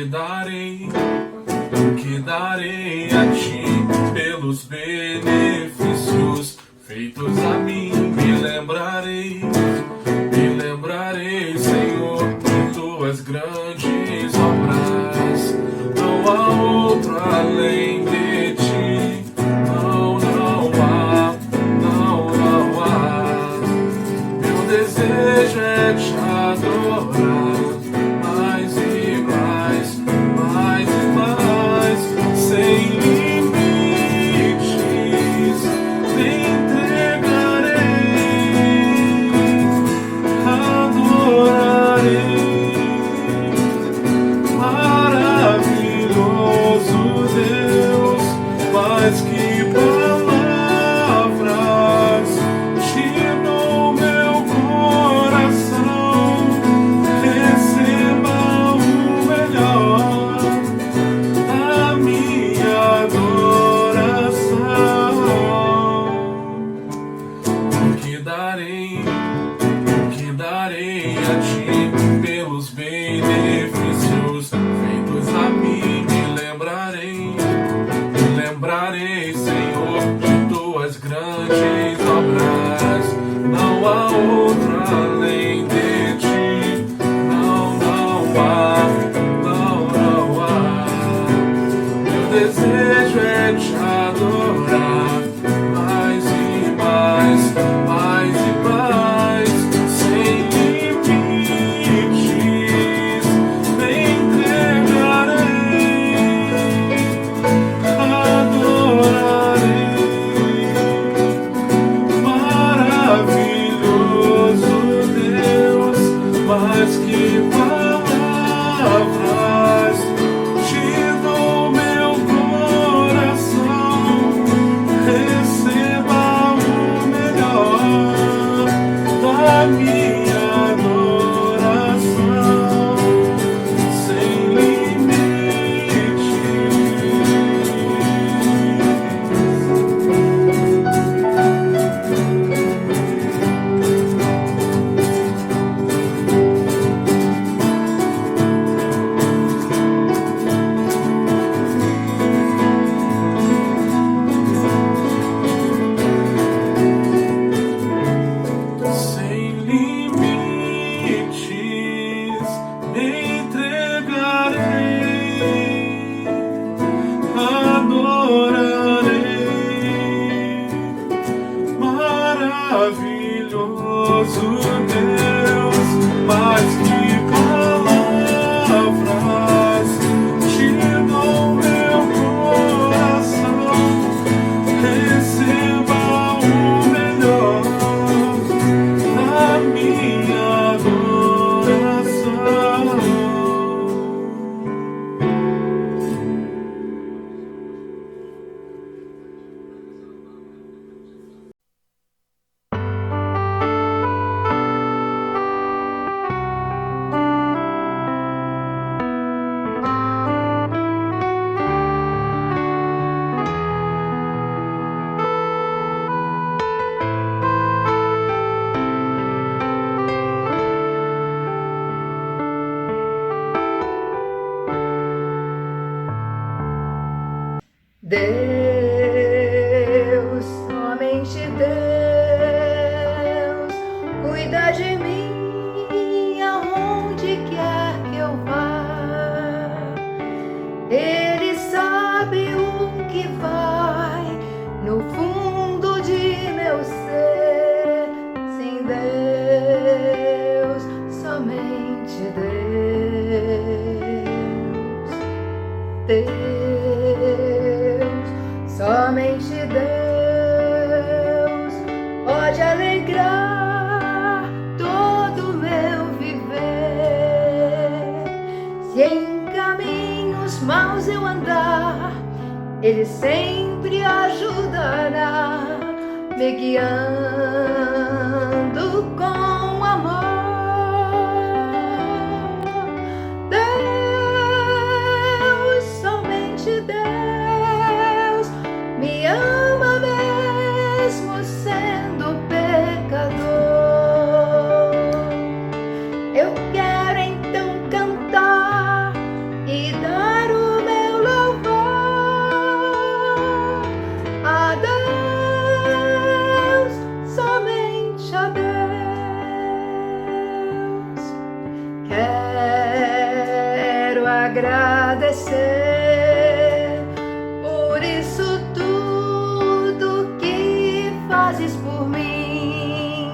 que darei a ti pelos benefícios feitos a mim. Me lembrarei, Senhor, de tuas grandes obras. Não há outro além de ti. Não há. Meu desejo é te adorar. Mais e mais, sem limites, me entregarei, adorarei. Maravilhoso Deus, mais que palavras, no meu coração, receba o melhor da minha adoração. O que darei a ti pelos benefícios feitos a mim. Me lembrarei, Senhor, de tuas grandes obras. Não há outro além de ti. Não há. Meu desejo é te adorar. Mais e mais, sem limites, me entregarei, adorarei. Maravilhoso Deus, mais que palavras, no meu coração, receba o melhor da minha adoração, sem limites. Sem limites, me entregarei, adorarei. Maravilhoso Deus, mais que palavras, no meu coração, receba o melhor da minha adoração. Deus, somente Deus, cuida de mim aonde quer que eu vá. Ele sabe o que vai no fundo de meu ser. Sem Deus, somente Deus. Somente Deus pode alegrar todo o meu viver. Se em caminhos maus eu andar, Ele sempre ajudará, me guiando com amor. Deus, somente Deus, me ama mesmo sendo pecador. Eu quero então cantar e agradecer por isso tudo que fazes por mim,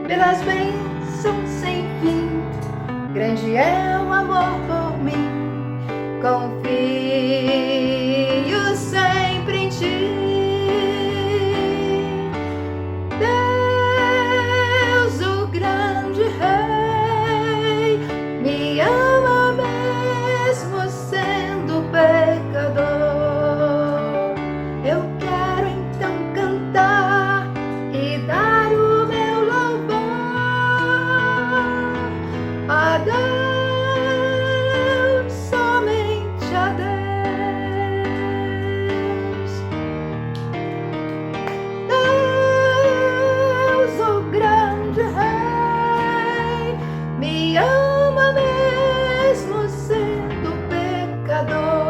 pelas bênçãos sem fim. Grande é o amor por mim, confio sempre em ti. Deus, o grande Rei, me ama mesmo sendo pecador. Eu quero então cantar e dar o meu louvor a Deus, somente a Deus. Deus, o grande Rei, me ama mesmo sendo pecador.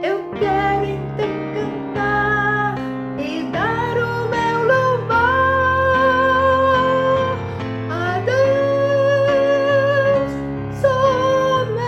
Eu quero então cantar e dar o meu louvor a Deus, somente a Deus.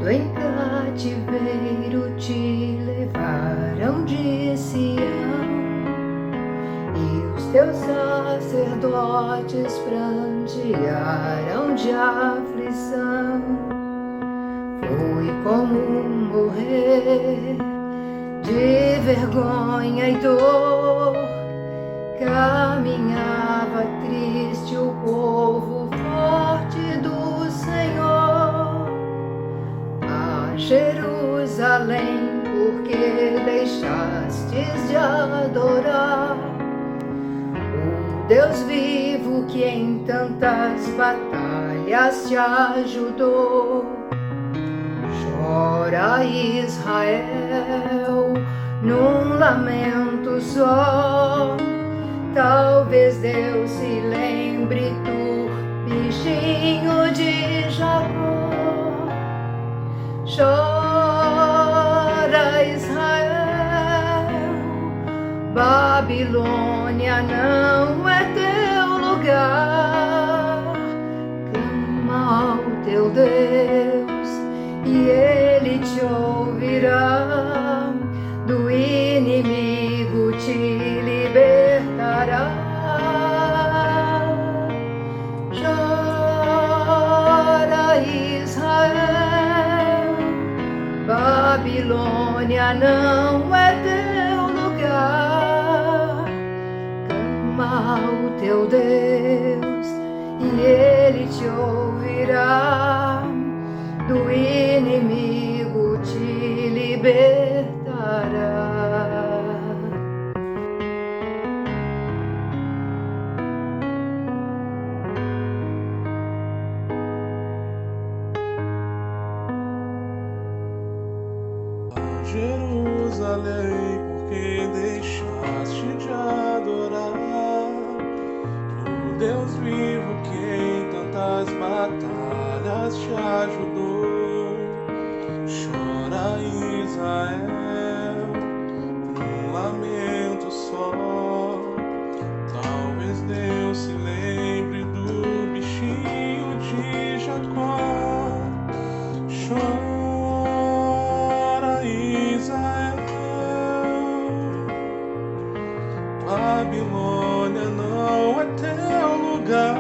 Quando em cativeiro te levaram de Sião e os teus sacerdotes prantearam de aflição, foi comum morrer de vergonha e dor. Caminhava triste o povo forte do Senhor a Jerusalém, porque deixastes de adorar o Deus vivo que em tantas batalhas te ajudou. Chora Israel num lamento só, Talvez Deus se lembre do bichinho de Jacó. Chora, Israel, Babilônia não é teu lugar. Clama ao teu Deus e Ele te ouvirá. Do inimigo te libertará. Chora, Israel, Babilônia não é teu lugar. Clama ao teu Deus e Ele te ouvirá. Do inimigo te libertará. Jerusalém, por que deixaste de adorar o Deus vivo que em tantas batalhas te ajudou? Chora, Israel, um lamento só. Talvez Deus se lembre do bichinho de Jacó. Chora, Israel, Babilônia não é teu lugar.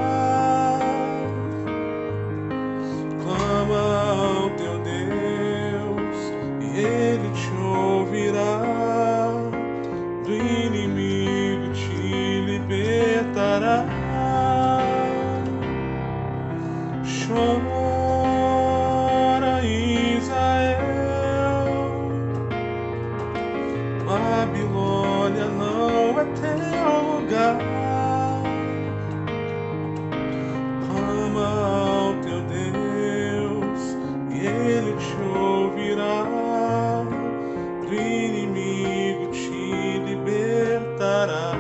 Clama ao teu Deus e Ele te ouvirá. Do inimigo te libertará. Chora, Israel, Babilônia não é teu lugar. Clama ao teu Deus e Ele te ouvirá. Do inimigo te libertará.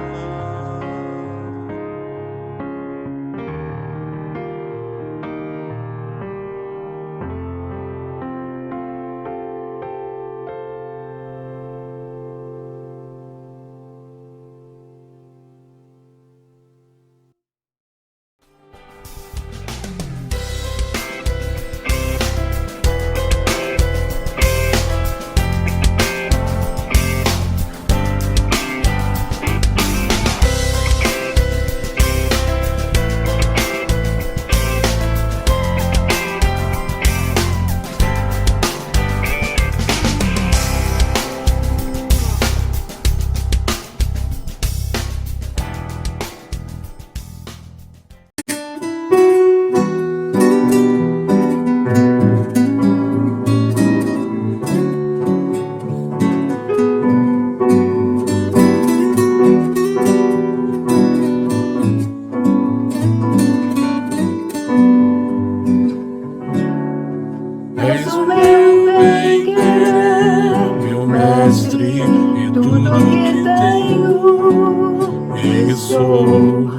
És o meu bem-querer, meu mestre, e tudo que tenho e sou.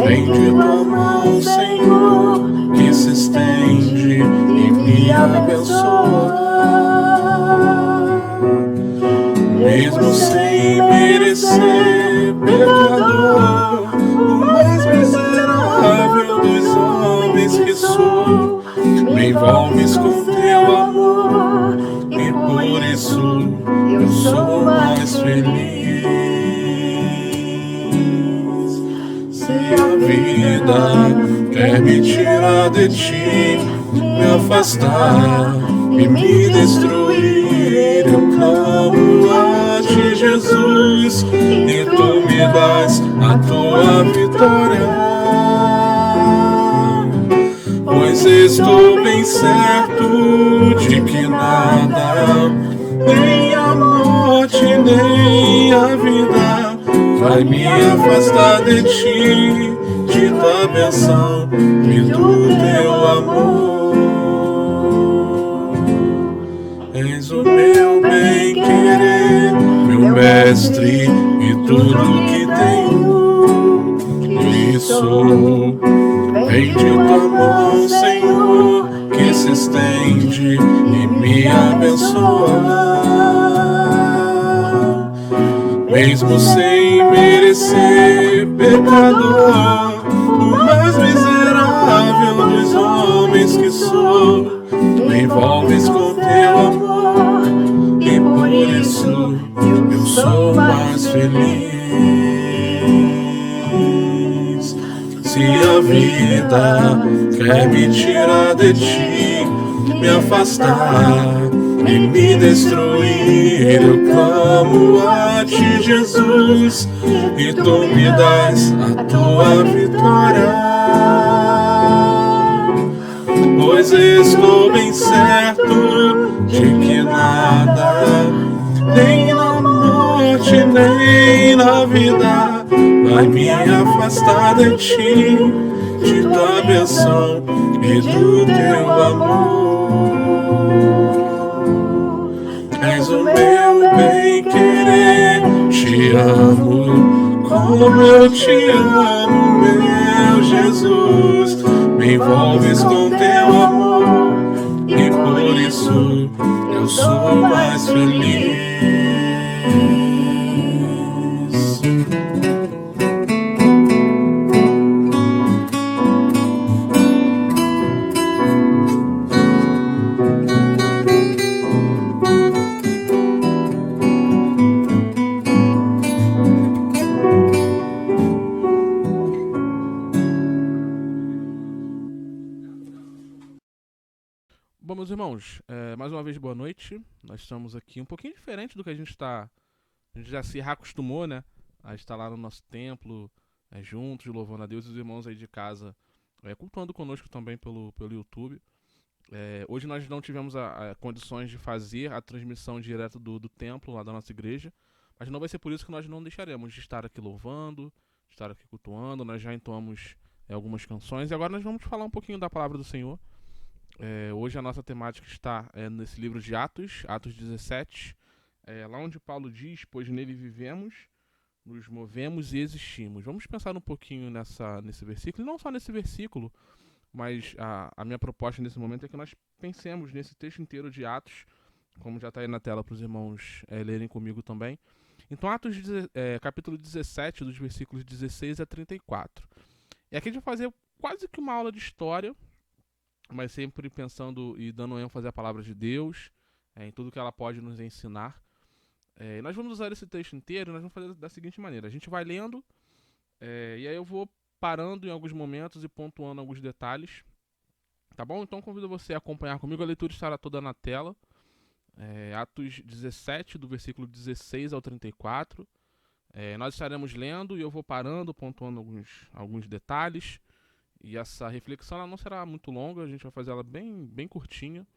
Vem de tua mão, Senhor, que se estende e me abençoa. Mesmo sem merecer, pecador, o mais miserável dos homens que sou, me envolves com teu amor e por isso eu sou mais feliz. Se a vida quer me tirar de ti, me afastar e me destruir, eu clamo a ti, Jesus, e tu me dás a tua vitória. Pois estou bem certo de que nada, nem a morte, nem a vida, vai me afastar de ti, de tua bênção e do teu amor. És o meu bem-querer, meu mestre, e tudo que tenho sou. Bendito amor, Senhor, que se estende e me abençoa. Mesmo sem merecer, pecador, o mais miserável dos homens que sou, me envolves com teu amor, e por isso eu sou mais feliz. Se a vida quer me tirar de ti, me afastar e me destruir, eu clamo a ti, Jesus, e tu me dás a tua vitória. Pois estou bem certo de que nada, nem na morte, nem na vida, vai me afastar de ti, de tua bênção e do teu amor. És o meu bem-querer, te amo como eu te amo, meu Jesus. Me envolves com teu amor, e por isso eu sou mais feliz. Bom, meus irmãos, mais uma vez boa noite. Nós estamos aqui um pouquinho diferente do que a gente já se acostumou, né? A estar lá no nosso templo, juntos, louvando a Deus, e os irmãos aí de casa cultuando conosco também pelo YouTube. Hoje nós não tivemos a condições de fazer a transmissão direto do templo lá da nossa igreja, mas não vai ser por isso que nós não deixaremos de estar aqui louvando, de estar aqui cultuando. Nós já entoamos algumas canções e agora nós vamos falar um pouquinho da palavra do Senhor. Hoje a nossa temática está nesse livro de Atos 17, lá onde Paulo diz: pois nele vivemos, nos movemos e existimos. Vamos pensar um pouquinho nesse versículo, e não só nesse versículo, mas a minha proposta nesse momento é que nós pensemos nesse texto inteiro de Atos, como já está aí na tela para os irmãos lerem comigo também. Então, Atos capítulo 17, dos versículos 16 a 34. E aqui a gente vai fazer quase que uma aula de história, mas sempre pensando e dando ênfase à palavra de Deus, em tudo que ela pode nos ensinar. Nós vamos usar esse texto inteiro e nós vamos fazer da seguinte maneira: a gente vai lendo, e aí eu vou parando em alguns momentos e pontuando alguns detalhes, tá bom? Então convido você a acompanhar comigo, a leitura estará toda na tela. Atos 17, do versículo 16 ao 34. Nós estaremos lendo e eu vou parando, pontuando alguns detalhes. E essa reflexão ela não será muito longa, a gente vai fazer ela bem, bem curtinha.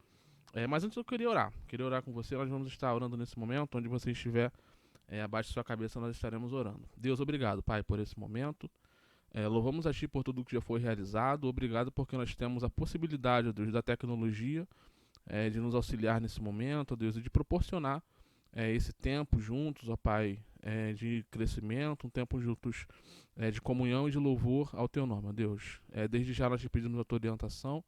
Mas antes eu queria orar com você. Nós vamos estar orando nesse momento, onde você estiver, abaixo de sua cabeça nós estaremos orando. Deus, obrigado, Pai, por esse momento. Louvamos a Ti por tudo que já foi realizado. Obrigado porque nós temos a possibilidade, Deus, da tecnologia, de nos auxiliar nesse momento, Deus, e de proporcionar esse tempo juntos, ó Pai, de crescimento, um tempo juntos de comunhão e de louvor ao Teu nome, ó Deus. Desde já nós te pedimos a Tua orientação.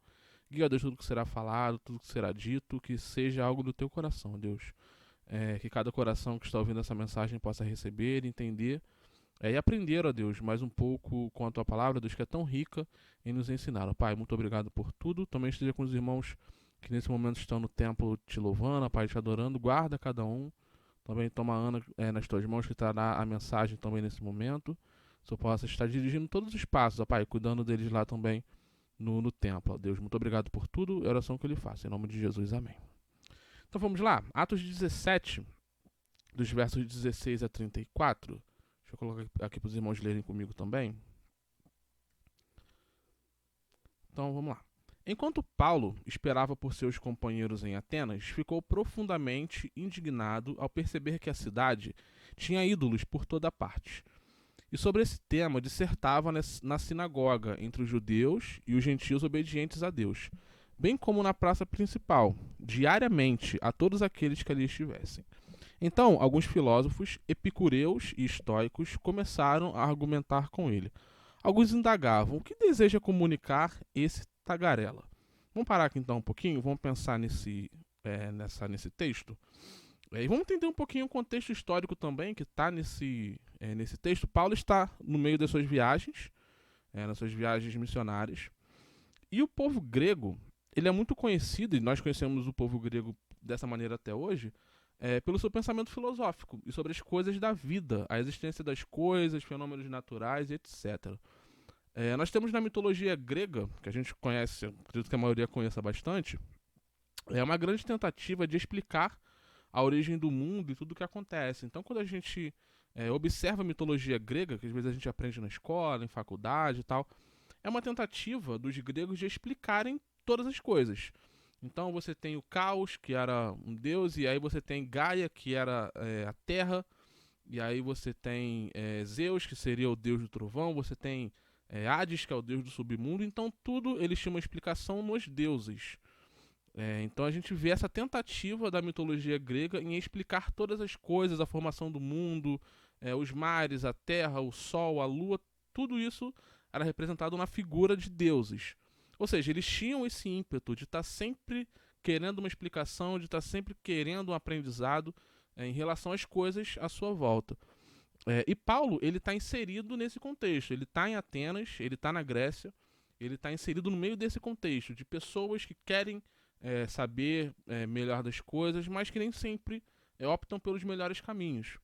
Guia, Deus, tudo que será falado, tudo que será dito, que seja algo do Teu coração, ó Deus. Que cada coração que está ouvindo essa mensagem possa receber, entender e aprender, ó Deus, mais um pouco com a Tua palavra, Deus, que é tão rica em nos ensinar. Ó Pai, muito obrigado por tudo. Também esteja com os irmãos que nesse momento estão no templo te louvando, ó Pai, te adorando. Guarda cada um. Também toma a Ana nas Tuas mãos, que trará a mensagem também nesse momento. Se eu possa estar dirigindo todos os passos, ó Pai, cuidando deles lá também no templo. Ó Deus, muito obrigado por tudo. É a oração que eu lhe faço. Em nome de Jesus, amém. Então vamos lá. Atos 17, dos versos 16 a 34. Deixa eu colocar aqui para os irmãos lerem comigo também. Então vamos lá. Enquanto Paulo esperava por seus companheiros em Atenas, ficou profundamente indignado ao perceber que a cidade tinha ídolos por toda parte. E sobre esse tema dissertava na sinagoga entre os judeus e os gentios obedientes a Deus, bem como na praça principal, diariamente a todos aqueles que ali estivessem. Então, alguns filósofos, epicureus e estoicos começaram a argumentar com ele. Alguns indagavam: o que deseja comunicar esse tagarela? Vamos parar aqui então um pouquinho, vamos pensar nesse texto. E vamos entender um pouquinho o contexto histórico também que está nesse texto. Paulo está no meio das suas viagens, nas suas viagens missionárias. E o povo grego, ele é muito conhecido, e nós conhecemos o povo grego dessa maneira até hoje, pelo seu pensamento filosófico e sobre as coisas da vida, a existência das coisas, fenômenos naturais, etc. Nós temos na mitologia grega, que a gente conhece, acredito que a maioria conheça bastante, é uma grande tentativa de explicar a origem do mundo e tudo o que acontece. Então, quando a gente observa a mitologia grega, que às vezes a gente aprende na escola, em faculdade e tal, é uma tentativa dos gregos de explicarem todas as coisas. Então você tem o Caos, que era um deus, e aí você tem Gaia, que era a terra, e aí você tem Zeus, que seria o deus do trovão, você tem Hades, que é o deus do submundo. Então tudo eles tinham uma explicação nos deuses. Então a gente vê essa tentativa da mitologia grega em explicar todas as coisas, a formação do mundo, os mares, a terra, o sol, a lua, tudo isso era representado na figura de deuses. Ou seja, eles tinham esse ímpeto de estar sempre querendo uma explicação, de estar sempre querendo um aprendizado em relação às coisas à sua volta. E Paulo, ele está inserido nesse contexto. Ele está em Atenas, ele está na Grécia, ele está inserido no meio desse contexto de pessoas que querem saber melhor das coisas, mas que nem sempre optam pelos melhores caminhos.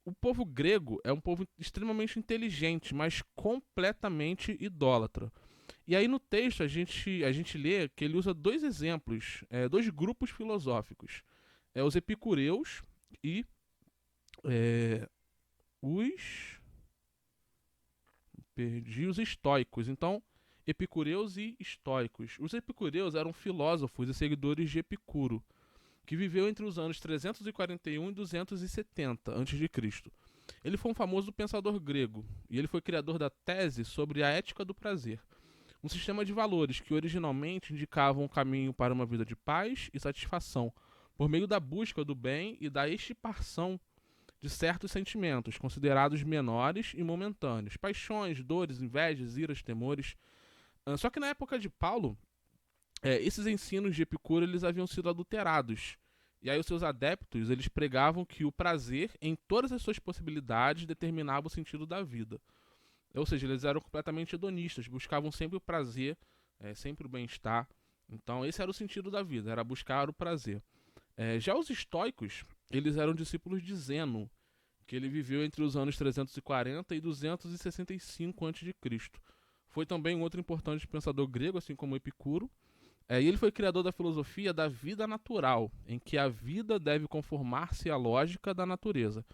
O povo grego é um povo extremamente inteligente, mas completamente idólatra. E aí no texto a gente lê que ele usa dois exemplos, dois grupos filosóficos. Os epicureus e os estoicos. Então, epicureus e estoicos. Os epicureus eram filósofos e seguidores de Epicuro, que viveu entre os anos 341 e 270 a.C. Ele foi um famoso pensador grego, e ele foi criador da tese sobre a ética do prazer, um sistema de valores que originalmente indicavam um caminho para uma vida de paz e satisfação, por meio da busca do bem e da extirpação de certos sentimentos, considerados menores e momentâneos, paixões, dores, invejas, iras, temores. Só que na época de Paulo, esses ensinos de Epicuro eles haviam sido adulterados. E aí os seus adeptos eles pregavam que o prazer, em todas as suas possibilidades, determinava o sentido da vida. Ou seja, eles eram completamente hedonistas, buscavam sempre o prazer, sempre o bem-estar. Então esse era o sentido da vida, era buscar o prazer. Já os estoicos, eles eram discípulos de Zeno, que ele viveu entre os anos 340 e 265 a.C. Foi também um outro importante pensador grego, assim como Epicuro. E ele foi criador da filosofia da vida natural, em que a vida deve conformar-se à lógica da natureza.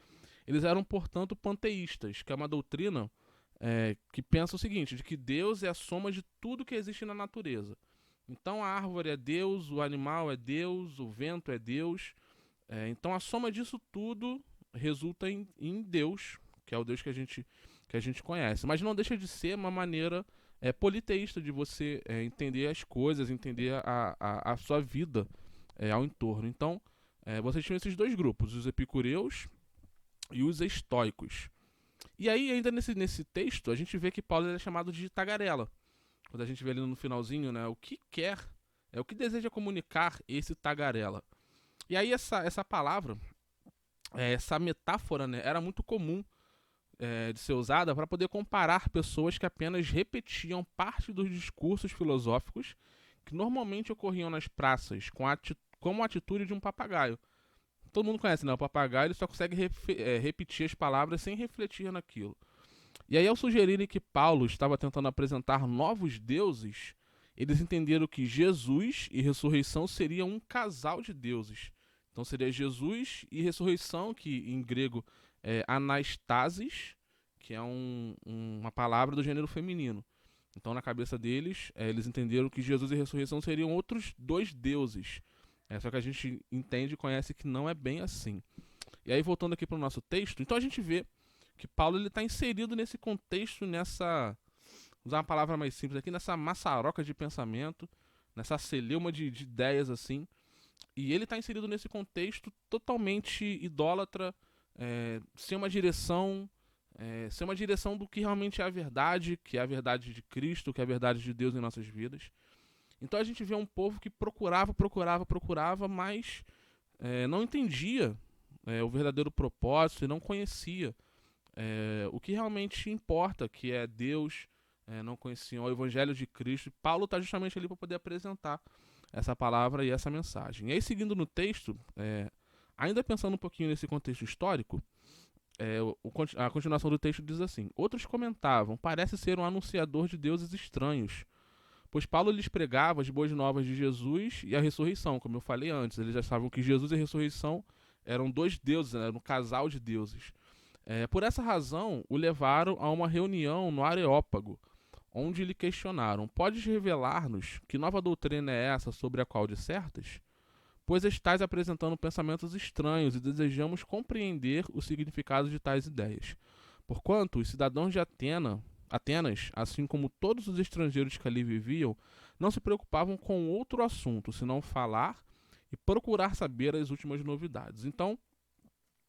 Eles eram, portanto, panteístas, que é uma doutrina que pensa o seguinte, de que Deus é a soma de tudo que existe na natureza. Então a árvore é Deus, o animal é Deus, o vento é Deus. Então a soma disso tudo resulta em Deus, que é o Deus que a gente conhece. Mas não deixa de ser uma maneira politeísta de você entender as coisas, entender a sua vida ao entorno. Então, vocês tinham esses dois grupos, os epicureus e os estoicos. E aí, ainda nesse texto, a gente vê que Paulo é chamado de tagarela. Quando a gente vê ali no finalzinho, né, o que o que deseja comunicar esse tagarela. E aí essa palavra, essa metáfora, né, era muito comum de ser usada para poder comparar pessoas que apenas repetiam parte dos discursos filosóficos que normalmente ocorriam nas praças, como a atitude de um papagaio. Todo mundo conhece, né? O papagaio ele só consegue repetir as palavras sem refletir naquilo. E aí, ao sugerirem que Paulo estava tentando apresentar novos deuses, eles entenderam que Jesus e ressurreição seriam um casal de deuses. Então seria Jesus e ressurreição, que em grego é anastasis, que é uma palavra do gênero feminino. Então na cabeça deles, eles entenderam que Jesus e ressurreição seriam outros dois deuses. Só que a gente entende e conhece que não é bem assim. E aí voltando aqui para o nosso texto, então a gente vê que Paulo está inserido nesse contexto, usar uma palavra mais simples aqui, nessa maçaroca de pensamento, nessa celeuma de ideias assim. E ele está inserido nesse contexto totalmente idólatra, sem uma direção, ser uma direção do que realmente é a verdade, que é a verdade de Cristo, que é a verdade de Deus em nossas vidas. Então a gente vê um povo que procurava, mas não entendia o verdadeiro propósito e não conhecia o que realmente importa, que é Deus, não conheciam o Evangelho de Cristo. E Paulo está justamente ali para poder apresentar essa palavra e essa mensagem. E aí, seguindo no texto, ainda pensando um pouquinho nesse contexto histórico, a continuação do texto diz assim: outros comentavam, parece ser um anunciador de deuses estranhos, pois Paulo lhes pregava as boas novas de Jesus e a ressurreição, como eu falei antes. Eles já sabiam que Jesus e a ressurreição eram dois deuses, eram um casal de deuses. Por essa razão, o levaram a uma reunião no Areópago, onde lhe questionaram: podes revelar-nos que nova doutrina é essa sobre a qual dissertas? Pois estais apresentando pensamentos estranhos e desejamos compreender o significado de tais ideias. Porquanto os cidadãos de Atenas, assim como todos os estrangeiros que ali viviam, não se preocupavam com outro assunto, senão falar e procurar saber as últimas novidades. Então,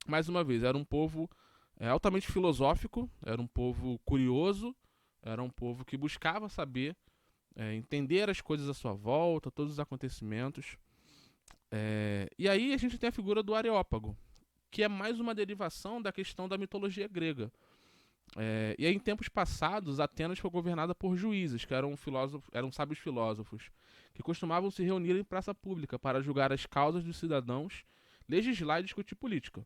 mais uma vez, era um povo altamente filosófico, era um povo curioso, era um povo que buscava saber, entender as coisas à sua volta, todos os acontecimentos. E aí a gente tem a figura do Areópago, que é mais uma derivação da questão da mitologia grega. E aí, em tempos passados, Atenas foi governada por juízes, que eram sábios filósofos, que costumavam se reunir em praça pública para julgar as causas dos cidadãos, legislar e discutir política.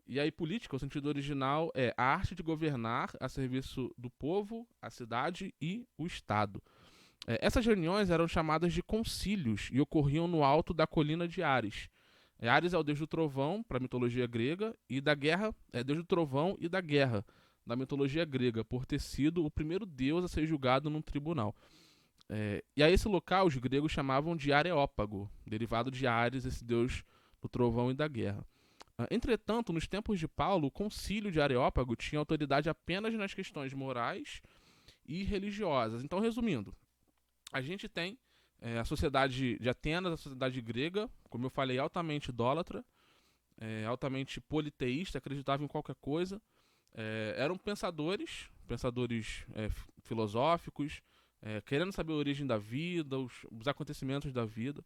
E aí, política, o sentido original, é a arte de governar a serviço do povo, a cidade e o Estado. Essas reuniões eram chamadas de concílios e ocorriam no alto da colina de Ares. Ares é o deus do trovão, para a mitologia grega, e da guerra, deus do trovão e da guerra, da mitologia grega, por ter sido o primeiro deus a ser julgado num tribunal. E a esse local os gregos chamavam de Areópago, derivado de Ares, esse deus do trovão e da guerra. Entretanto, nos tempos de Paulo, o concílio de Areópago tinha autoridade apenas nas questões morais e religiosas. Então, resumindo, a gente tem a sociedade de Atenas, a sociedade grega, como eu falei, altamente idólatra, altamente politeísta, acreditava em qualquer coisa. Eram pensadores filosóficos, querendo saber a origem da vida, os acontecimentos da vida.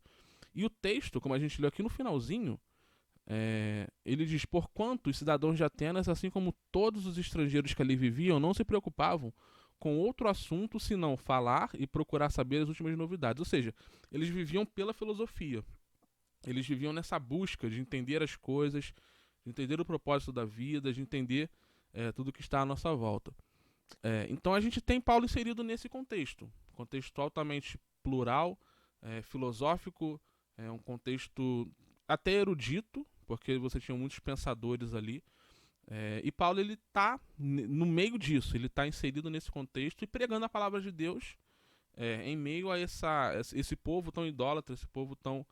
E o texto, como a gente leu aqui no finalzinho, ele diz: porquanto os cidadãos de Atenas, assim como todos os estrangeiros que ali viviam, não se preocupavam com outro assunto senão falar e procurar saber as últimas novidades. Ou seja, eles viviam pela filosofia. Eles viviam nessa busca de entender as coisas, de entender o propósito da vida, de entender tudo que está à nossa volta. Então a gente tem Paulo inserido nesse contexto altamente plural, filosófico, um contexto até erudito, porque você tinha muitos pensadores ali. E Paulo ele está no meio disso, ele está inserido nesse contexto e pregando a palavra de Deus em meio a esse povo tão idólatra, esse povo tão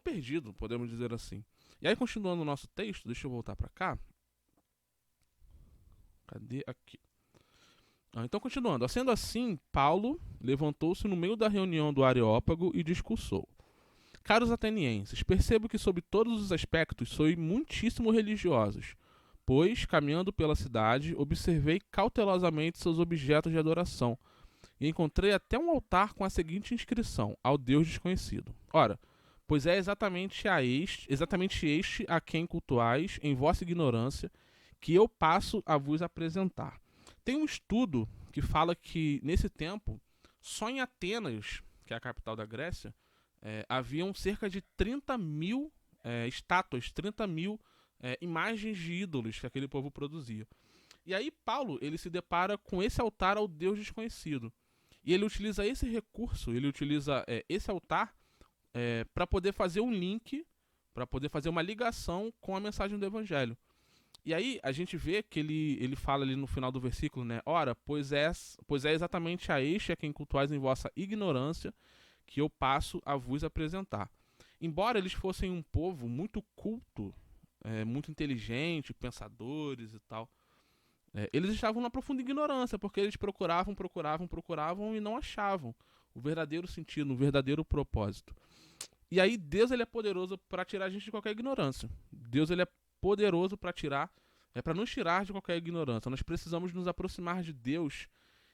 perdido, podemos dizer assim. E aí, continuando o nosso texto, deixa eu voltar para cá. Cadê? Aqui. Então, continuando. Sendo assim, Paulo levantou-se no meio da reunião do Areópago e discursou: caros atenienses, percebo que sob todos os aspectos sois muitíssimo religiosos, pois, caminhando pela cidade, observei cautelosamente seus objetos de adoração e encontrei até um altar com a seguinte inscrição: ao Deus desconhecido. Ora, pois é exatamente este a quem cultuais em vossa ignorância, que eu passo a vos apresentar. Tem um estudo que fala que, nesse tempo, só em Atenas, que é a capital da Grécia, haviam cerca de 30 mil estátuas, 30 mil imagens de ídolos que aquele povo produzia. E aí Paulo ele se depara com esse altar ao Deus desconhecido. E ele utiliza esse recurso, ele utiliza esse altar para poder fazer um link, para poder fazer uma ligação com a mensagem do Evangelho. E aí a gente vê que ele fala ali no final do versículo, né? Ora, pois é exatamente a este a quem cultuais em vossa ignorância que eu passo a vos apresentar. Embora eles fossem um povo muito culto, muito inteligente, pensadores e tal, eles estavam na profunda ignorância, porque eles procuravam e não achavam o verdadeiro sentido, o verdadeiro propósito. E aí Deus ele é poderoso para tirar a gente de qualquer ignorância. Deus ele é poderoso para tirar é para nos tirar de qualquer ignorância. Nós precisamos nos aproximar de Deus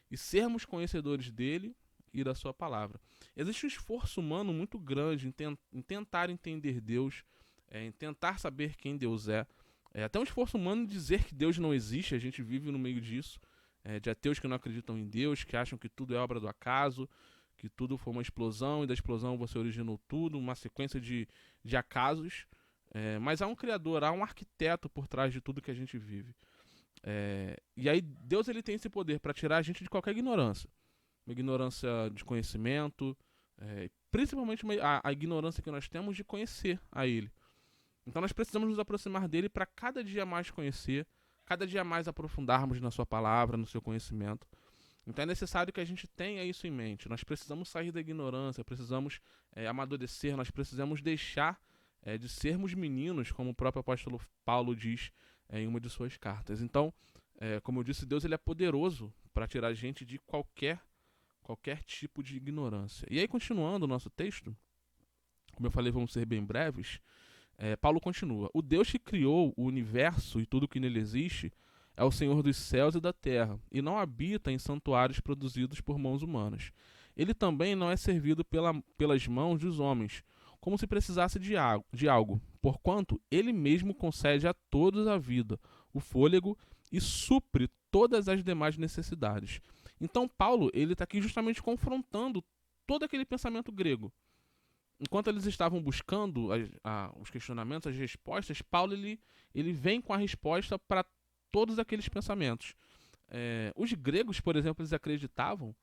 e sermos conhecedores dele e da sua palavra. Existe um esforço humano muito grande em tentar entender Deus, em tentar saber quem Deus é. É até um esforço humano em dizer que Deus não existe, a gente vive no meio disso, de ateus que não acreditam em Deus, que acham que tudo é obra do acaso, que tudo foi uma explosão e da explosão você originou tudo, uma sequência de acasos. Mas há um criador, há um arquiteto por trás de tudo que a gente vive. E aí Deus ele tem esse poder para tirar a gente de qualquer ignorância. Uma ignorância de conhecimento, principalmente a ignorância que nós temos de conhecer a Ele. Então nós precisamos nos aproximar dele para cada dia mais conhecer, cada dia mais aprofundarmos na sua palavra, no seu conhecimento. Então é necessário que a gente tenha isso em mente. Nós precisamos sair da ignorância, precisamos amadurecer, nós precisamos deixar de sermos meninos, como o próprio apóstolo Paulo diz em uma de suas cartas. Então, como eu disse, Deus ele é poderoso para tirar a gente de qualquer tipo de ignorância. E aí, continuando o nosso texto, como eu falei, vamos ser bem breves, Paulo continua. O Deus que criou o universo e tudo que nele existe é o Senhor dos céus e da terra, e não habita em santuários produzidos por mãos humanas. Ele também não é servido pelas mãos dos homens, como se precisasse de algo, porquanto ele mesmo concede a todos a vida, o fôlego e supre todas as demais necessidades. Então Paulo ele está aqui justamente confrontando todo aquele pensamento grego. Enquanto eles estavam buscando os questionamentos, as respostas, Paulo ele vem com a resposta para todos aqueles pensamentos. Os gregos, por exemplo, eles acreditavam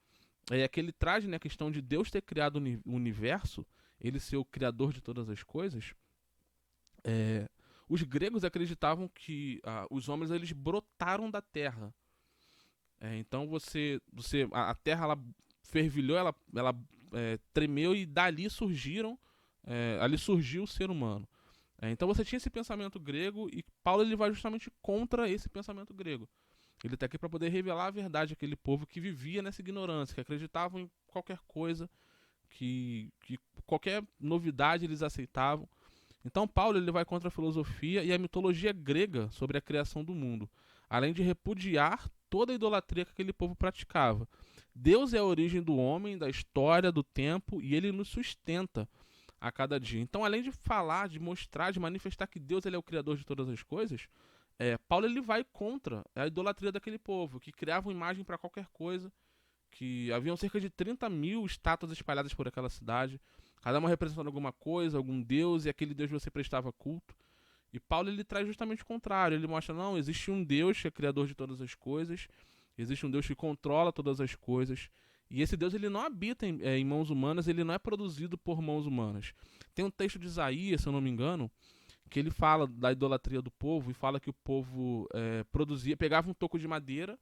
que ele traz, né, a questão de Deus ter criado o universo, ele ser o criador de todas as coisas. Os gregos acreditavam que os homens eles brotaram da terra. Então a terra ela fervilhou, ela tremeu e dali ali surgiu o ser humano. Então você tinha esse pensamento grego e Paulo ele vai justamente contra esse pensamento grego. Ele está aqui para poder revelar a verdade àquele povo que vivia nessa ignorância, que acreditavam em qualquer coisa, que qualquer novidade eles aceitavam. Então Paulo ele vai contra a filosofia e a mitologia grega sobre a criação do mundo, além de repudiar toda a idolatria que aquele povo praticava. Deus é a origem do homem, da história, do tempo, e ele nos sustenta a cada dia. Então, além de falar, de mostrar, de manifestar que Deus ele é o criador de todas as coisas, Paulo ele vai contra a idolatria daquele povo, que criava uma imagem para qualquer coisa, que haviam cerca de 30 mil estátuas espalhadas por aquela cidade, cada uma representando alguma coisa, algum deus, e aquele deus você prestava culto. E Paulo ele traz justamente o contrário, ele mostra, não, existe um Deus que é criador de todas as coisas, existe um Deus que controla todas as coisas, e esse Deus ele não habita em mãos humanas, ele não é produzido por mãos humanas. Tem um texto de Isaías, se eu não me engano, que ele fala da idolatria do povo, e fala que o povo pegava um toco de madeira,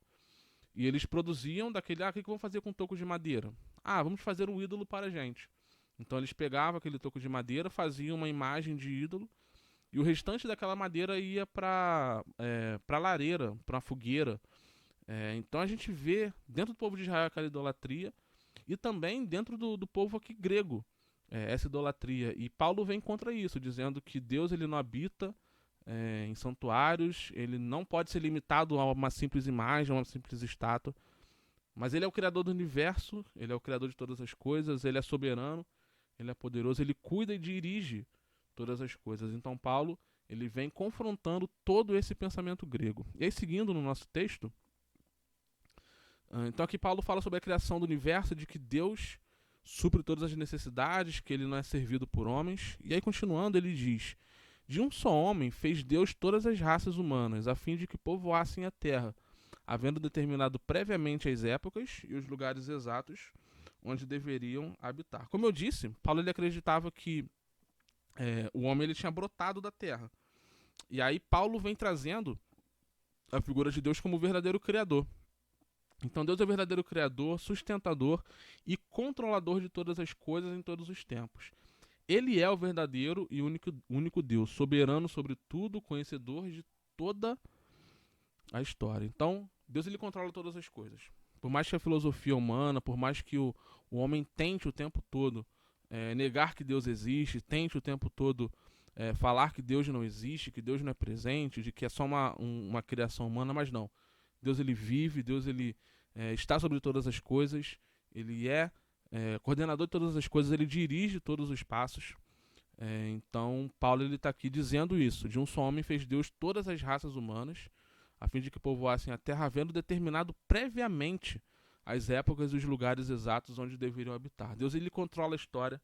e eles produziam daquele, o que vamos fazer com um toco de madeira? Vamos fazer um ídolo para a gente. Então eles pegavam aquele toco de madeira, faziam uma imagem de ídolo, e o restante daquela madeira ia para a lareira, para a fogueira. Então a gente vê dentro do povo de Israel aquela idolatria e também dentro do povo aqui grego essa idolatria. E Paulo vem contra isso, dizendo que Deus ele não habita em santuários, ele não pode ser limitado a uma simples imagem, a uma simples estátua. Mas ele é o criador do universo, ele é o criador de todas as coisas, ele é soberano, ele é poderoso, ele cuida e dirige todas as coisas. Então Paulo ele vem confrontando todo esse pensamento grego. E aí seguindo no nosso texto, então aqui Paulo fala sobre a criação do universo, de que Deus supre todas as necessidades, que ele não é servido por homens. E aí continuando ele diz, de um só homem fez Deus todas as raças humanas, a fim de que povoassem a terra, havendo determinado previamente as épocas e os lugares exatos onde deveriam habitar. Como eu disse, Paulo ele acreditava que o homem ele tinha brotado da terra. E aí Paulo vem trazendo a figura de Deus como o verdadeiro criador. Então Deus é o verdadeiro criador, sustentador e controlador de todas as coisas em todos os tempos. Ele é o verdadeiro e único Deus, soberano sobre tudo, conhecedor de toda a história. Então Deus ele controla todas as coisas. Por mais que a filosofia humana, por mais que o homem tente o tempo todo negar que Deus existe, tente o tempo todo falar que Deus não existe, que Deus não é presente, de que é só uma criação humana, mas não. Deus ele vive, Deus ele está sobre todas as coisas, ele é coordenador de todas as coisas, ele dirige todos os passos. Então Paulo ele está aqui dizendo isso: de um só homem fez Deus todas as raças humanas, a fim de que povoassem a terra, havendo determinado previamente as épocas e os lugares exatos onde deveriam habitar. Deus ele controla a história,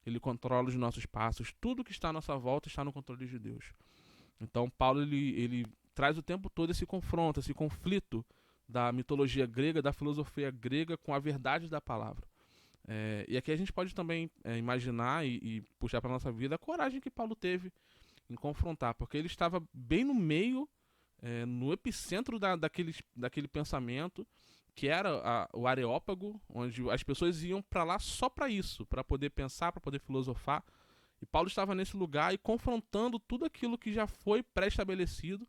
ele controla os nossos passos, tudo que está à nossa volta está no controle de Deus. Então Paulo ele traz o tempo todo esse confronto, esse conflito da mitologia grega, da filosofia grega com a verdade da palavra. E aqui a gente pode também imaginar e puxar para a nossa vida a coragem que Paulo teve em confrontar, porque ele estava bem no meio, no epicentro daquele pensamento, que era o Areópago, onde as pessoas iam para lá só para isso, para poder pensar, para poder filosofar. E Paulo estava nesse lugar e confrontando tudo aquilo que já foi pré-estabelecido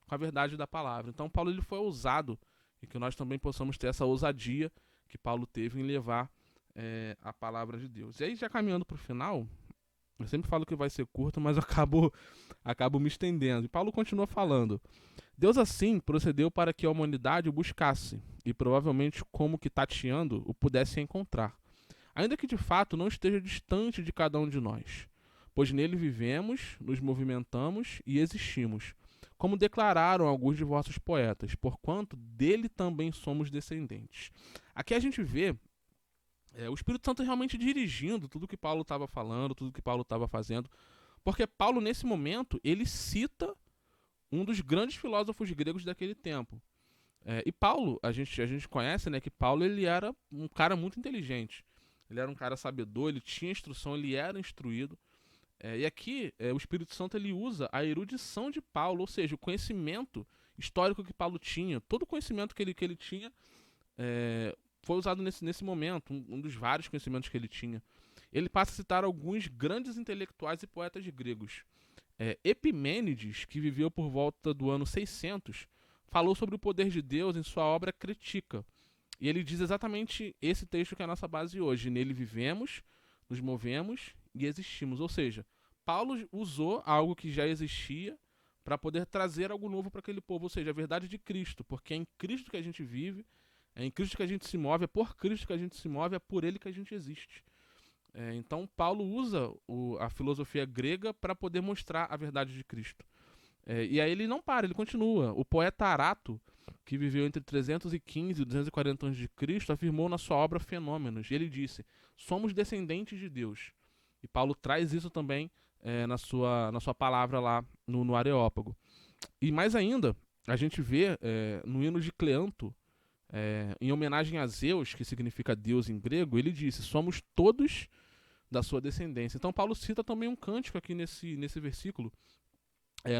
com a verdade da palavra. Então Paulo ele foi ousado, e que nós também possamos ter essa ousadia que Paulo teve em levar a palavra de Deus. E aí, já caminhando para o final, eu sempre falo que vai ser curto, mas eu acabo me estendendo. E Paulo continua falando: Deus assim procedeu para que a humanidade o buscasse, e provavelmente, como que tateando, o pudesse encontrar, ainda que de fato não esteja distante de cada um de nós, pois nele vivemos, nos movimentamos e existimos, como declararam alguns de vossos poetas, porquanto dele também somos descendentes. Aqui a gente vê o Espírito Santo realmente dirigindo tudo que Paulo estava falando, tudo que Paulo estava fazendo, porque Paulo, nesse momento, ele cita um dos grandes filósofos gregos daquele tempo. E Paulo, a gente conhece, né, que Paulo ele era um cara muito inteligente, ele era um cara sabedor, ele tinha instrução, ele era instruído. E aqui o Espírito Santo ele usa a erudição de Paulo, ou seja, o conhecimento histórico que Paulo tinha, todo o conhecimento que ele tinha foi usado nesse momento, um dos vários conhecimentos que ele tinha. Ele passa a citar alguns grandes intelectuais e poetas gregos. Epimênides, que viveu por volta do ano 600, falou sobre o poder de Deus em sua obra Critica. E ele diz exatamente esse texto que é a nossa base hoje: nele vivemos, nos movemos e existimos. Ou seja, Paulo usou algo que já existia para poder trazer algo novo para aquele povo, ou seja, a verdade de Cristo, porque é em Cristo que a gente vive, é em Cristo que a gente se move, é por Cristo que a gente se move, é por Ele que a gente existe. Então Paulo usa a filosofia grega para poder mostrar a verdade de Cristo. E aí ele não para, ele continua. O poeta Arato, que viveu entre 315 e 240 a.C., afirmou na sua obra Fenômenos. Ele disse: somos descendentes de Deus. E Paulo traz isso também na sua palavra lá no Areópago. E mais ainda, a gente vê no hino de Cleanto, em homenagem a Zeus, que significa Deus em grego, ele disse: somos todos da sua descendência. Então Paulo cita também um cântico aqui nesse versículo,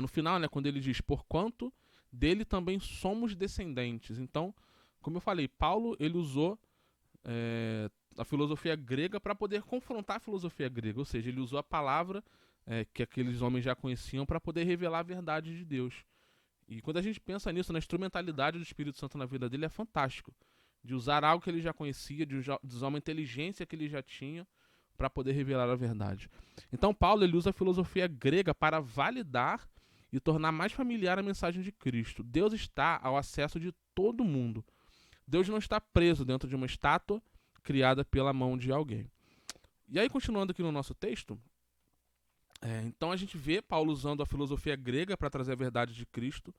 no final, né, quando ele diz: porquanto dele também somos descendentes. Então, como eu falei, Paulo ele usou a filosofia grega para poder confrontar a filosofia grega, ou seja, ele usou a palavra que aqueles homens já conheciam para poder revelar a verdade de Deus. E quando a gente pensa nisso, na instrumentalidade do Espírito Santo na vida dele, é fantástico. De usar algo que ele já conhecia, de usar uma inteligência que ele já tinha para poder revelar a verdade. Então Paulo ele usa a filosofia grega para validar e tornar mais familiar a mensagem de Cristo. Deus está ao acesso de todo mundo. Deus não está preso dentro de uma estátua criada pela mão de alguém. E aí, continuando aqui no nosso texto, então a gente vê Paulo usando a filosofia grega para trazer a verdade de Cristo.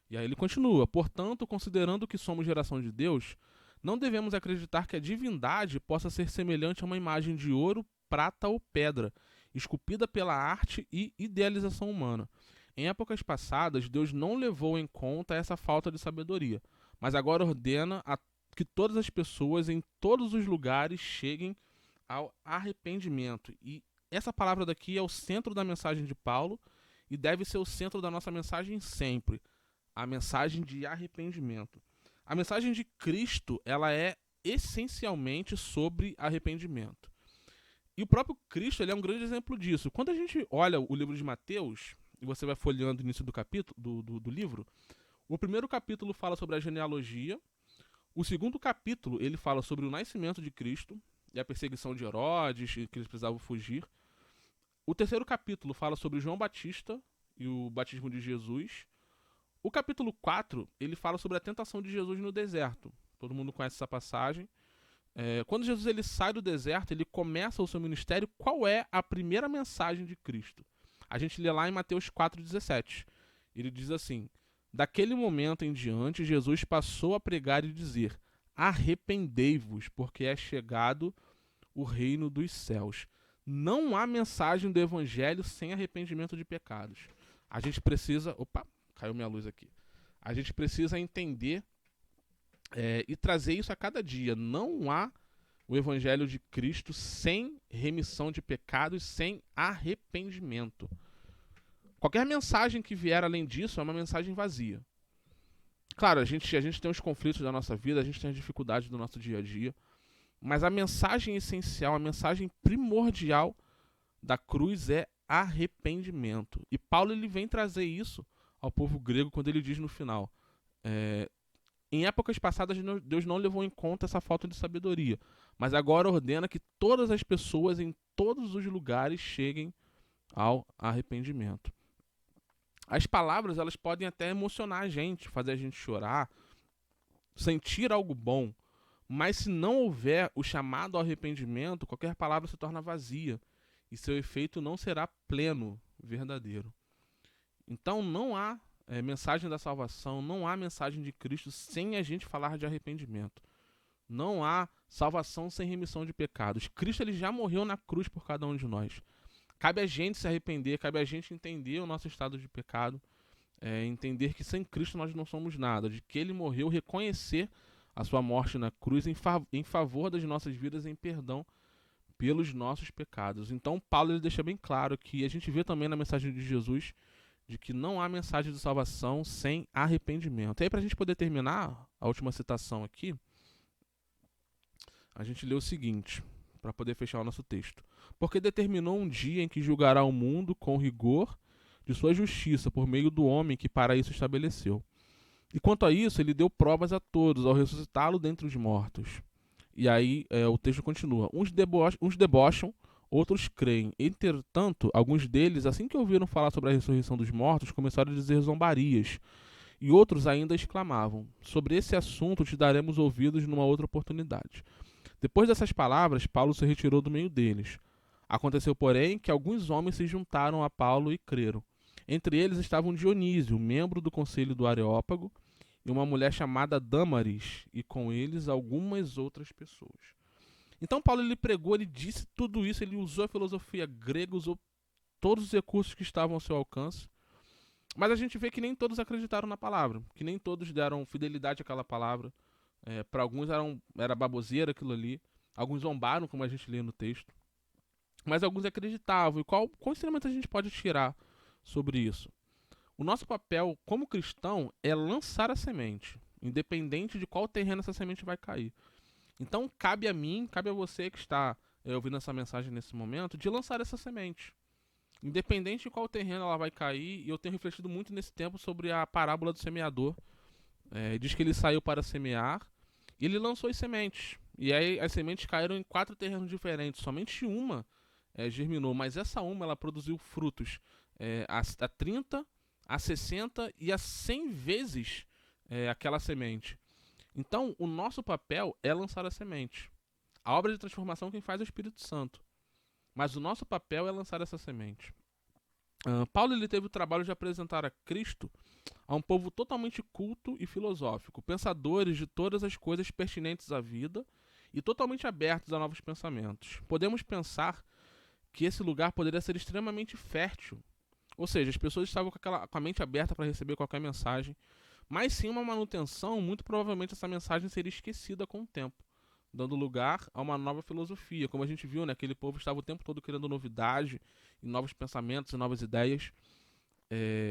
E aí ele continua: portanto, considerando que somos geração de Deus, não devemos acreditar que a divindade possa ser semelhante a uma imagem de ouro, prata ou pedra, esculpida pela arte e idealização humana. Em épocas passadas, Deus não levou em conta essa falta de sabedoria, mas agora ordena que todas as pessoas em todos os lugares cheguem ao arrependimento. E essa palavra daqui é o centro da mensagem de Paulo e deve ser o centro da nossa mensagem sempre, a mensagem de arrependimento. A mensagem de Cristo, ela é essencialmente sobre arrependimento. E o próprio Cristo, ele é um grande exemplo disso. Quando a gente olha o livro de Mateus, e você vai folheando o início do capítulo do livro, o primeiro capítulo fala sobre a genealogia, o segundo capítulo ele fala sobre o nascimento de Cristo e a perseguição de Herodes, que eles precisavam fugir. O terceiro capítulo fala sobre João Batista e o batismo de Jesus. O capítulo 4, ele fala sobre a tentação de Jesus no deserto. Todo mundo conhece essa passagem. Quando Jesus ele sai do deserto, ele começa o seu ministério. Qual é a primeira mensagem de Cristo? A gente lê lá em Mateus 4,17. Ele diz assim: daquele momento em diante, Jesus passou a pregar e dizer: arrependei-vos, porque é chegado o reino dos céus. Não há mensagem do evangelho sem arrependimento de pecados. A gente precisa... Opa, caiu minha luz aqui. A gente precisa entender e trazer isso a cada dia. Não há o evangelho de Cristo sem remissão de pecados, sem arrependimento. Qualquer mensagem que vier além disso é uma mensagem vazia. Claro, a gente tem os conflitos da nossa vida, a gente tem as dificuldades do nosso dia a dia, mas a mensagem essencial, a mensagem primordial da cruz é arrependimento. E Paulo ele vem trazer isso ao povo grego quando ele diz no final: em épocas passadas Deus não levou em conta essa falta de sabedoria, mas agora ordena que todas as pessoas em todos os lugares cheguem ao arrependimento. As palavras elas podem até emocionar a gente, fazer a gente chorar, sentir algo bom, mas se não houver o chamado ao arrependimento, qualquer palavra se torna vazia e seu efeito não será pleno, verdadeiro. Então não há mensagem da salvação, não há mensagem de Cristo sem a gente falar de arrependimento. Não há salvação sem remissão de pecados. Cristo ele já morreu na cruz por cada um de nós. Cabe a gente se arrepender, cabe a gente entender o nosso estado de pecado, entender que sem Cristo nós não somos nada, de que ele morreu, reconhecer a sua morte na cruz em favor das nossas vidas, em perdão pelos nossos pecados. Então Paulo ele deixa bem claro que a gente vê também na mensagem de Jesus de que não há mensagem de salvação sem arrependimento. E aí, para a gente poder terminar a última citação aqui, a gente lê o seguinte, para poder fechar o nosso texto: porque determinou um dia em que julgará o mundo com rigor de sua justiça por meio do homem que para isso estabeleceu. E quanto a isso, ele deu provas a todos ao ressuscitá-lo dentre os mortos. E aí o texto continua: uns debocham, outros creem. Entretanto, alguns deles, assim que ouviram falar sobre a ressurreição dos mortos, começaram a dizer zombarias. E outros ainda exclamavam: sobre esse assunto te daremos ouvidos numa outra oportunidade. Depois dessas palavras, Paulo se retirou do meio deles. Aconteceu, porém, que alguns homens se juntaram a Paulo e creram. Entre eles estavam Dionísio, membro do conselho do Areópago, e uma mulher chamada Dâmaris, e com eles algumas outras pessoas. Então Paulo ele pregou, ele disse tudo isso, ele usou a filosofia grega, usou todos os recursos que estavam ao seu alcance, mas a gente vê que nem todos acreditaram na palavra, que nem todos deram fidelidade àquela palavra. Para alguns era baboseira aquilo ali, alguns zombaram, como a gente lê no texto, mas alguns acreditavam. E qual ensinamento a gente pode tirar sobre isso? O nosso papel como cristão é lançar a semente, independente de qual terreno essa semente vai cair. Então cabe a mim, cabe a você que está ouvindo essa mensagem nesse momento, de lançar essa semente, independente de qual terreno ela vai cair. E eu tenho refletido muito nesse tempo sobre a parábola do semeador. Diz que ele saiu para semear e ele lançou as sementes. E aí as sementes caíram em 4 terrenos diferentes. Somente uma germinou, mas essa uma ela produziu frutos a 30, a 60 e a 100 vezes aquela semente. Então o nosso papel é lançar a semente. A obra de transformação quem faz é o Espírito Santo, mas o nosso papel é lançar essa semente. Paulo ele teve o trabalho de apresentar a Cristo a um povo totalmente culto e filosófico, pensadores de todas as coisas pertinentes à vida e totalmente abertos a novos pensamentos. Podemos pensar que esse lugar poderia ser extremamente fértil, ou seja, as pessoas estavam com a mente aberta para receber qualquer mensagem, mas sem uma manutenção, muito provavelmente essa mensagem seria esquecida com o tempo, dando lugar a uma nova filosofia. Como a gente viu, né, aquele povo estava o tempo todo querendo novidade, e novos pensamentos e novas ideias.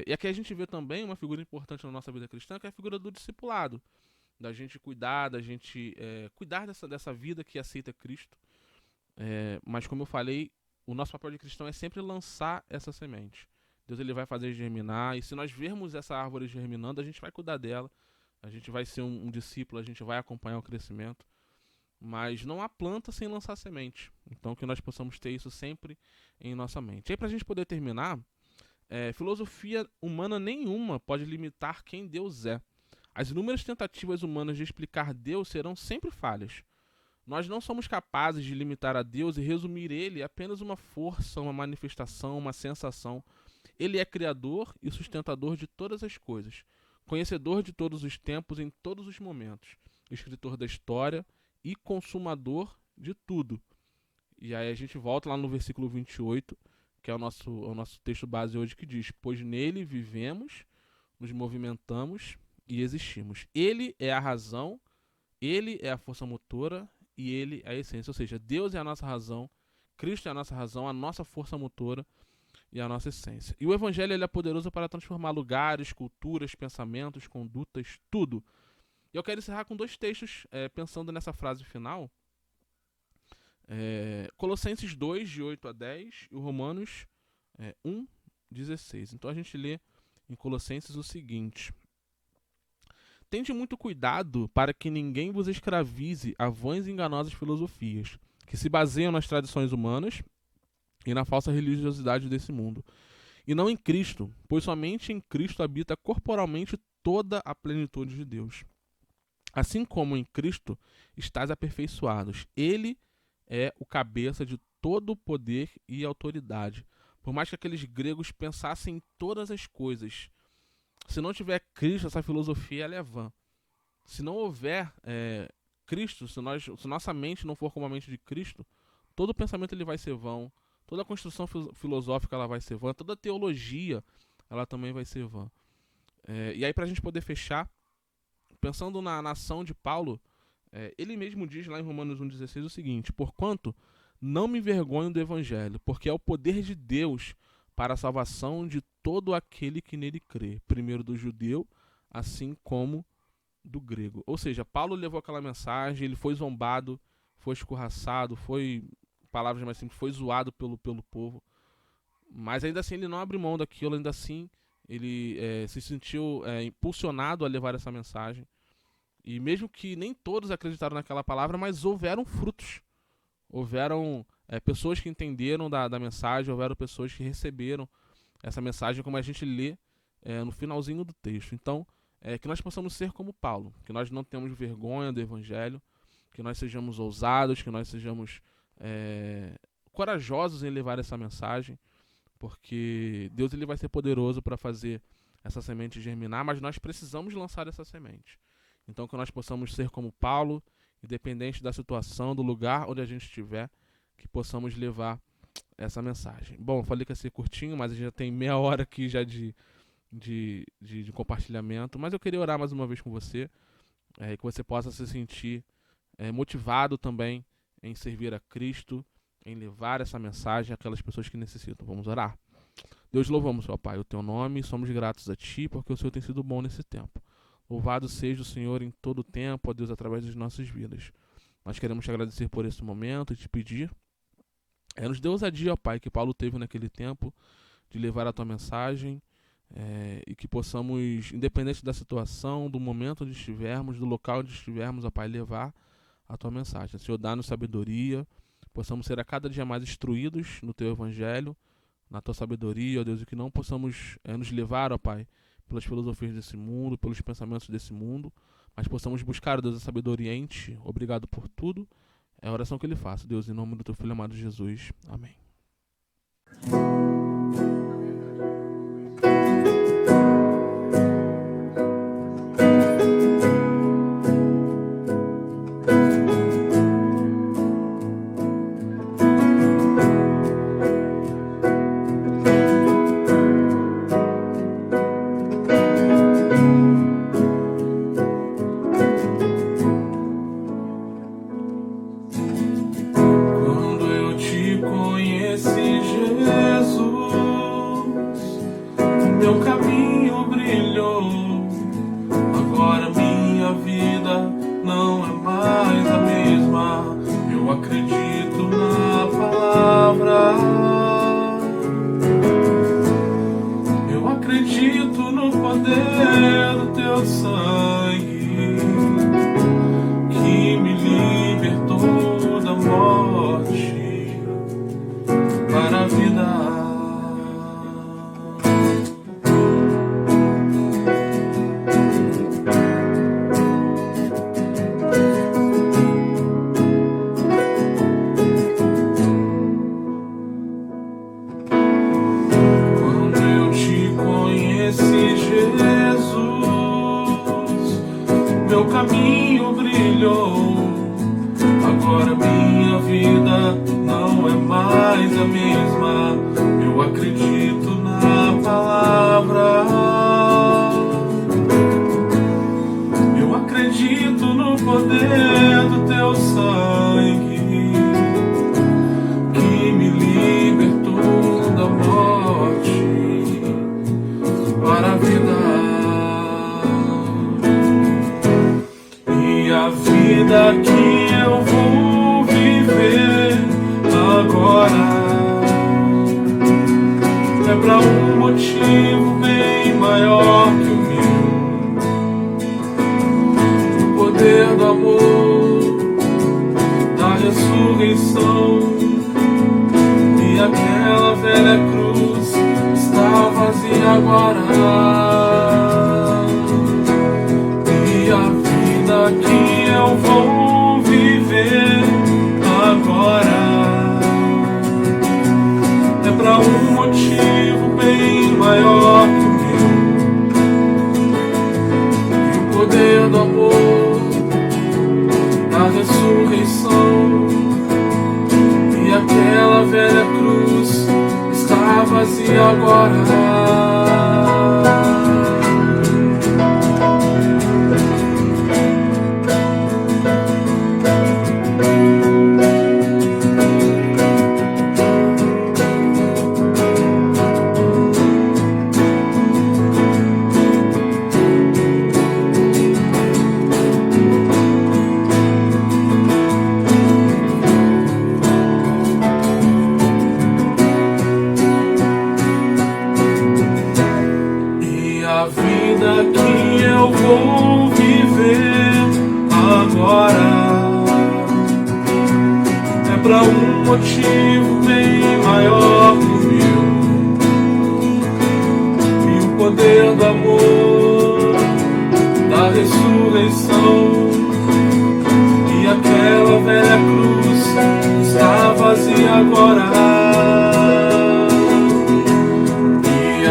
E aqui a gente vê também uma figura importante na nossa vida cristã, que é a figura do discipulado, da gente cuidar, cuidar dessa vida que aceita Cristo. Mas como eu falei, o nosso papel de cristão é sempre lançar essa semente. Deus ele vai fazer germinar, e se nós vermos essa árvore germinando, a gente vai cuidar dela, a gente vai ser um discípulo, a gente vai acompanhar o crescimento. mas não há planta sem lançar semente. Então que nós possamos ter isso sempre em nossa mente. E aí, para a gente poder terminar, filosofia humana nenhuma pode limitar quem Deus é. As inúmeras tentativas humanas de explicar Deus serão sempre falhas. Nós não somos capazes de limitar a Deus e resumir Ele a apenas uma força, uma manifestação, uma sensação. Ele é criador e sustentador de todas as coisas, conhecedor de todos os tempos em todos os momentos, escritor da história e consumador de tudo. E aí a gente volta lá no versículo 28, que é o nosso texto base hoje, que diz: pois nele vivemos, nos movimentamos e existimos. Ele é a razão, ele é a força motora e ele é a essência. Ou seja, Deus é a nossa razão, Cristo é a nossa razão, a nossa força motora e a nossa essência. E o Evangelho ele é poderoso para transformar lugares, culturas, pensamentos, condutas, tudo. E eu quero encerrar com 2 textos pensando nessa frase final. Colossenses 2, de 8 a 10 e o Romanos 1, 16. Então a gente lê em Colossenses o seguinte: tende muito cuidado para que ninguém vos escravize a vãs e enganosas filosofias, que se baseiam nas tradições humanas e na falsa religiosidade desse mundo, e não em Cristo, pois somente em Cristo habita corporalmente toda a plenitude de Deus. Assim como em Cristo estáis aperfeiçoados, Ele é o cabeça de todo o poder e autoridade. Por mais que aqueles gregos pensassem em todas as coisas, se não tiver Cristo, essa filosofia ela é vã. Se não houver Cristo, se nossa mente não for como a mente de Cristo, todo pensamento ele vai ser vão, toda a construção filosófica ela vai ser vã, toda a teologia ela também vai ser vã. E aí, para a gente poder fechar, pensando na ação de Paulo, ele mesmo diz lá em Romanos 1,16 o seguinte: porquanto não me envergonho do Evangelho, porque é o poder de Deus para a salvação de todo aquele que nele crê, primeiro do judeu, assim como do grego. Ou seja, Paulo levou aquela mensagem, ele foi zombado, foi escorraçado, palavras mais simples, foi zoado pelo povo, mas ainda assim ele não abriu mão daquilo, ainda assim ele se sentiu impulsionado a levar essa mensagem. E mesmo que nem todos acreditaram naquela palavra, mas houveram frutos. Houveram pessoas que entenderam da mensagem, houveram pessoas que receberam essa mensagem, como a gente lê no finalzinho do texto. Então, que nós possamos ser como Paulo, que nós não tenhamos vergonha do Evangelho, que nós sejamos ousados, que nós sejamos corajosos em levar essa mensagem, porque Deus ele vai ser poderoso para fazer essa semente germinar, mas nós precisamos lançar essa semente. Então que nós possamos ser como Paulo, independente da situação, do lugar onde a gente estiver, que possamos levar essa mensagem. Bom, eu falei que ia ser curtinho, mas a gente já tem meia hora aqui já de compartilhamento, mas eu queria orar mais uma vez com você, que você possa se sentir motivado também em servir a Cristo, em levar essa mensagem àquelas pessoas que necessitam. Vamos orar? Deus, louvamos, ó Pai, o Teu nome, somos gratos a Ti, porque o Senhor tem sido bom nesse tempo. Louvado seja o Senhor em todo o tempo, ó Deus, através das nossas vidas. Nós queremos te agradecer por esse momento e te pedir, nos dê ousadia, ó Pai, que Paulo teve naquele tempo, de levar a Tua mensagem, e que possamos, independente da situação, do momento onde estivermos, do local onde estivermos, ó Pai, levar a Tua mensagem. Senhor, dá-nos sabedoria, possamos ser a cada dia mais instruídos no Teu Evangelho, na Tua sabedoria, ó Deus, e que não possamos nos levar, ó Pai, pelas filosofias desse mundo, pelos pensamentos desse mundo, mas possamos buscar, ó Deus, a sabedoria em Ti. Obrigado por tudo. É a oração que eu lhe faço, Deus, em nome do Teu Filho amado Jesus. Amém. Quando eu te conheci, Jesus. meu caminho brilhou. Agora minha vida não é mais a mesma. Eu acredito na palavra. Eu acredito no poder do teu sangue, que me libertou da morte para a vida. E a vida que eu vou viver agora é pra um motivo bem maior que o meu. O poder do amor, da ressurreição, e aquela velha cruz está vazia agora. E a vida que eu vou viver agora é pra um motivo bem maior que o meu. E o poder do amor, da ressurreição, e aquela velha cruz está vazia agora. A vida que eu vou viver agora é pra um motivo bem maior que o meu. E o poder do amor, da ressurreição, e aquela velha cruz está vazia agora.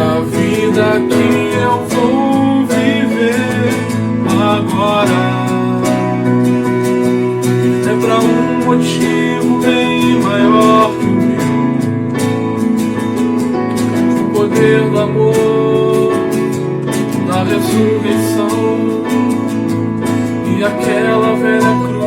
A vida que eu vou viver agora é pra um motivo bem maior que o meu. O poder do amor, da ressurreição, e aquela velha cruz